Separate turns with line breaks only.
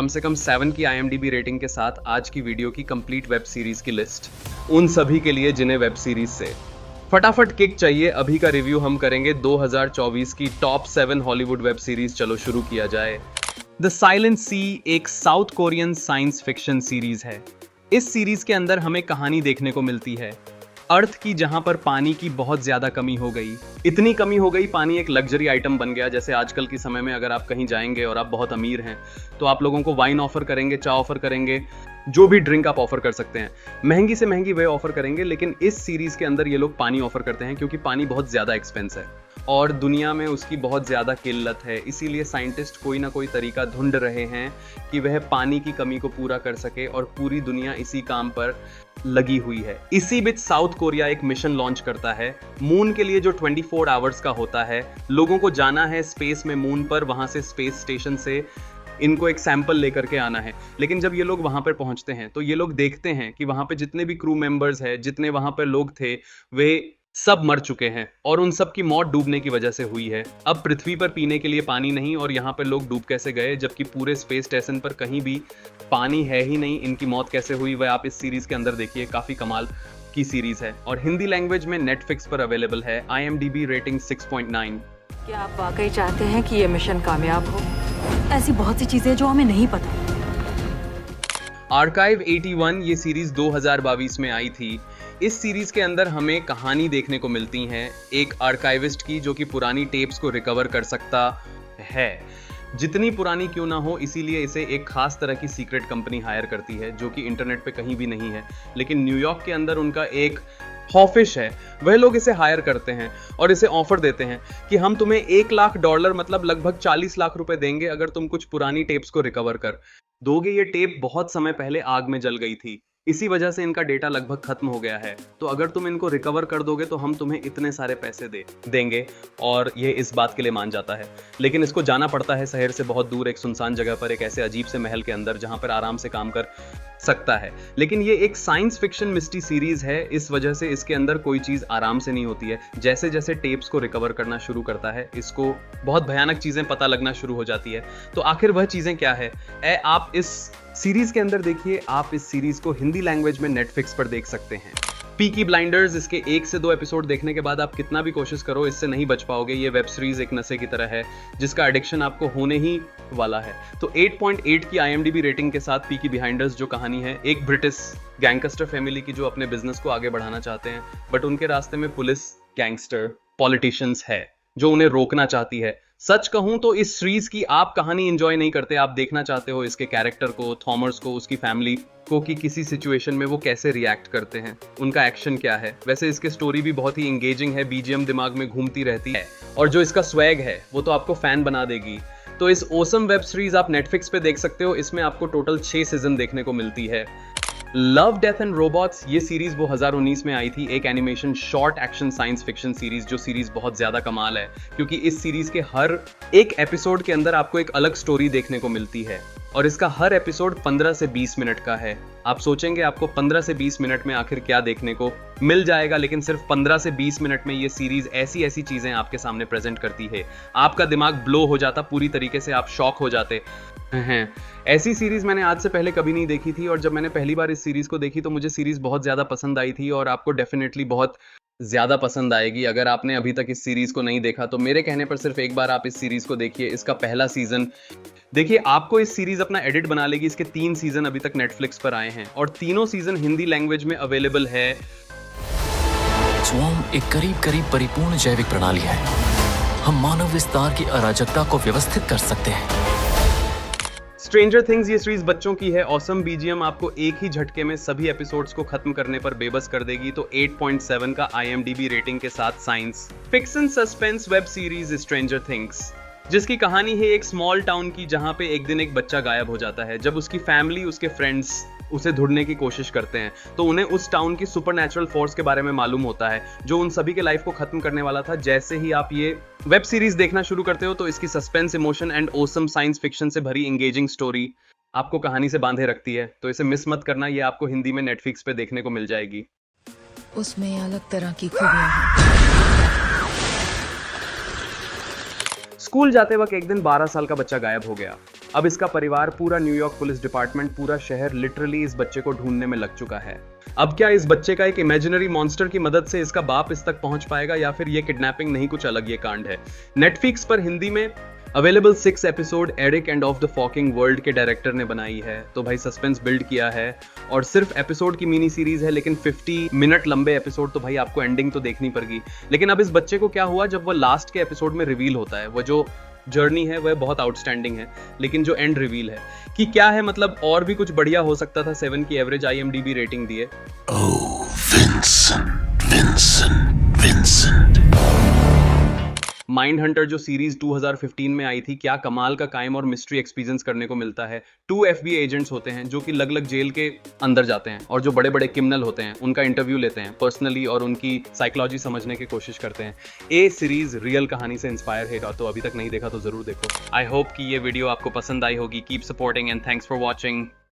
कम से कम 7 की IMDb rating के साथ आज की वीडियो की कंप्लीट वेब सीरीज की लिस्ट, उन सभी के लिए जिन्हें वेब सीरीज से फटाफट किक चाहिए। अभी का रिव्यू हम करेंगे 2024 की टॉप 7 हॉलीवुड वेब सीरीज। चलो शुरू किया जाए। द साइलेंट सी एक south Korean science fiction series है। इस सीरीज के अंदर हमें कहानी देखने को मिलती है अर्थ की, जहां पर पानी की बहुत ज्यादा कमी हो गई। इतनी कमी हो गई, पानी एक लग्जरी आइटम बन गया। जैसे आजकल के समय में अगर आप कहीं जाएंगे और आप बहुत अमीर हैं तो आप लोगों को वाइन ऑफर करेंगे, चाय ऑफर करेंगे, जो भी ड्रिंक आप ऑफर कर सकते हैं, महंगी से महंगी वे ऑफर करेंगे। लेकिन इस सीरीज के अंदर ये लोग पानी ऑफर करते हैं क्योंकि पानी बहुत ज्यादा एक्सपेंस है और दुनिया में उसकी बहुत ज्यादा किल्लत है। इसीलिए साइंटिस्ट कोई ना कोई तरीका ढूंढ रहे हैं कि वह पानी की कमी को पूरा कर सके और पूरी दुनिया इसी काम पर लगी हुई है। इसी बीच साउथ कोरिया एक मिशन लॉन्च करता है मून के लिए, जो 24 आवर्स का होता है। लोगों को जाना है स्पेस में, मून पर, वहां से स्पेस स्टेशन से इनको एक सैंपल लेकर के आना है। लेकिन जब ये लोग वहां पर पहुंचते हैं तो ये लोग देखते हैं कि वहां पे जितने भी क्रू मेंबर्स हैं, जितने वहां पर लोग थे, वे सब मर चुके हैं और उन सब की मौत डूबने की वजह से हुई है। अब पृथ्वी पर पीने के लिए पानी नहीं, और यहाँ पर लोग डूब कैसे गए जबकि पूरे स्पेस स्टेशन पर कहीं भी पानी है ही नहीं। इनकी मौत कैसे हुई वह आप इस सीरीज के अंदर देखिए। काफी कमाल की सीरीज है और हिंदी लैंग्वेज में नेटफ्लिक्स पर अवेलेबल है। IMDb rating 6.9।
क्या आप वाकई चाहते हैं कि ये मिशन कामयाब हो? ऐसी बहुत सी चीजें जो हमें नहीं पता।
आर्काइव 81 ये सीरीज 2022 में आई थी। इस सीरीज के अंदर हमें कहानी देखने को मिलती है एक आर्काइविस्ट की, जो कि पुरानी टेप्स को रिकवर कर सकता है, जितनी पुरानी क्यों ना हो। इसीलिए इसे एक खास तरह की सीक्रेट कंपनी हायर करती है जो कि इंटरनेट पे कहीं भी नहीं है। लेकिन न्यूयॉर्क के अंदर उनका एक ऑफिस है, वह लोग इसे हायर करते हैं और इसे ऑफर देते हैं कि हम तुम्हें $1 लाख, मतलब लगभग 40 लाख रुपए देंगे अगर तुम कुछ पुरानी टेप्स को रिकवर कर दोगे। ये टेप बहुत समय पहले आग में जल गई थी, इसी वजह से इनका डेटा लगभग खत्म हो गया है। तो अगर तुम इनको रिकवर कर दोगे तो हम तुम्हें इतने सारे पैसे देंगे। और ये इस बात के लिए मान जाता है। लेकिन इसको जाना पड़ता है शहर से बहुत दूर, एक सुनसान जगह पर, एक ऐसे अजीब से महल के अंदर जहां पर आराम से काम कर सकता है। लेकिन ये एक साइंस फिक्शन मिस्ट्री सीरीज है, इस वजह से इसके अंदर कोई चीज आराम से नहीं होती है। जैसे जैसे टेप्स को रिकवर करना शुरू करता है, इसको बहुत भयानक चीजें पता लगना शुरू हो जाती है। तो आखिर वह चीजें क्या है, आप इस सीरीज के अंदर देखिए। आप इस सीरीज को हिंदी लैंग्वेज में नेटफ्लिक्स पर देख सकते हैं। पीकी ब्लाइंडर्स, इसके 1 से 2 एपिसोड देखने के बाद आप कितना भी कोशिश करो इससे नहीं बच पाओगे। ये वेब सीरीज एक नशे की तरह है जिसका एडिक्शन आपको होने ही वाला है। तो 8.8 की IMDb रेटिंग के साथ पीकी ब्लाइंडर्स जो कहानी है एक ब्रिटिश गैंगस्टर फैमिली की, जो अपने बिजनेस को आगे बढ़ाना चाहते हैं, बट उनके रास्ते में पुलिस, गैंगस्टर, पॉलिटिशियंस है जो उन्हें रोकना चाहती है। सच कहूं तो इस सीरीज की आप कहानी एंजॉय नहीं करते, आप देखना चाहते हो इसके कैरेक्टर को, थॉमस को, उसकी फैमिली को, कि किसी सिचुएशन में वो कैसे रिएक्ट करते हैं, उनका एक्शन क्या है। वैसे इसकी स्टोरी भी बहुत ही एंगेजिंग है, BGM दिमाग में घूमती रहती है और जो इसका स्वैग है वो तो आपको फैन बना देगी। तो इस ओसम वेब सीरीज आप नेटफ्लिक्स पे देख सकते हो। इसमें आपको टोटल 6 सीजन देखने को मिलती है। लव, डेथ एंड रोबोट्स ये सीरीज 2019 में आई थी, एक animation short action science fiction series, जो सीरीज बहुत ज्यादा कमाल है क्योंकि इस सीरीज के हर एक एपिसोड के अंदर आपको एक अलग स्टोरी देखने को मिलती है और इसका हर एपिसोड 15 से 20 मिनट का है। आप सोचेंगे आपको 15 से 20 मिनट में आखिर क्या देखने को मिल जाएगा, लेकिन सिर्फ 15 से 20 मिनट में ये सीरीज ऐसी ऐसी चीजें आपके सामने प्रेजेंट करती है, आपका दिमाग ब्लो हो जाता पूरी तरीके से, आप शॉक हो जाते हैं। ऐसी सीरीज मैंने आज से पहले कभी नहीं देखी थी और जब मैंने पहली बार इस सीरीज को देखी तो मुझे सीरीज बहुत ज्यादा पसंद आई थी और आपको डेफिनेटली बहुत ज्यादा पसंद आएगी। अगर आपने अभी तक इस सीरीज को नहीं देखा तो मेरे कहने पर सिर्फ एक बार आप इस सीरीज को देखिए। इसका पहला सीजन देखिए, आपको इस सीरीज अपना एडिट बना लेगी। इसके 3 सीजन अभी तक नेटफ्लिक्स पर आए हैं और तीनों सीजन हिंदी लैंग्वेज में अवेलेबल है।
स्वॉर्म एक करीब परिपूर्ण जैविक प्रणाली है। हम मानव विस्तार की अराजकता को व्यवस्थित कर सकते हैं।
स्ट्रेंजर थिंग्स ये सीरीज बच्चों की है। ऑसम BGM आपको एक ही झटके में सभी एपिसोड्स को खत्म करने पर बेबस कर देगी। तो 8.7 का IMDb रेटिंग के साथ science fiction suspense web series stranger things, जिसकी कहानी है एक स्मॉल टाउन की, जहां पे एक दिन एक बच्चा गायब हो जाता है। जब उसकी फैमिली, उसके फ्रेंड्स उसे ढूंढने की कोशिश करते हैं तो उन्हें उस टाउन की सुपरनैचुरल फोर्स के बारे में मालूम होता है जो उन सभी के लाइफ को खत्म करने वाला था। जैसे ही आप ये वेब सीरीज देखना शुरू करते हो तो इसकी suspense, emotion and awesome science fiction से भरी एंगेजिंग स्टोरी आपको कहानी से बांधे रखती है। तो इसे मिस मत करना, ये आपको हिंदी में नेटफ्लिक्स पे देखने को मिल जाएगी।
उसमें अलग तरह की खूबियां हैं।
स्कूल जाते वक्त एक दिन 12 साल का बच्चा गायब हो गया। अब इसका परिवार, पूरा न्यूयॉर्क पुलिस डिपार्टमेंट, पूरा शहर लिटरली इस बच्चे को ढूंढने में लग चुका है। अब क्या इस बच्चे का एक इमेजिनरी मॉन्स्टर की मदद से इसका बाप इस तक पहुंच पाएगा, या फिर ये किडनैपिंग नहीं कुछ अलग ये कांड है। नेटफ्लिक्स पर हिंदी में available 6 episode Eric end of the fucking world के डायरेक्टर ने बनाई है। तो भाई सस्पेंस बिल्ड किया है, और सिर्फ एपिसोड की मिनी सीरीज है, लेकिन 50 मिनट लंबे एपिसोड, तो भाई आपको एंडिंग तो देखनी पड़ेगी। लेकिन अब इस बच्चे को क्या हुआ, जब वो लास्ट के एपिसोड में रिवील होता है, वो जो जर्नी है वह बहुत आउटस्टैंडिंग है, लेकिन जो एंड रिवील है कि क्या है, मतलब और भी कुछ बढ़िया हो सकता था। 7 की एवरेज IMDb रेटिंग दिए।
Oh, Vincent, Vincent, Vincent.
Mind Hunter जो सीरीज 2015 में आई थी, क्या कमाल का क्राइम और मिस्ट्री एक्सपीरियंस करने को मिलता है। 2 FBI एजेंट्स होते हैं जो कि अलग अलग जेल के अंदर जाते हैं, और जो बड़े बड़े क्रिमिनल होते हैं उनका इंटरव्यू लेते हैं पर्सनली, और उनकी साइकोलॉजी समझने की कोशिश करते हैं। ये सीरीज रियल कहानी से इंस्पायर है, तो अभी तक नहीं देखा तो जरूर देखो। आई होप कि ये वीडियो आपको पसंद आई होगी। Keep supporting and thanks for watching.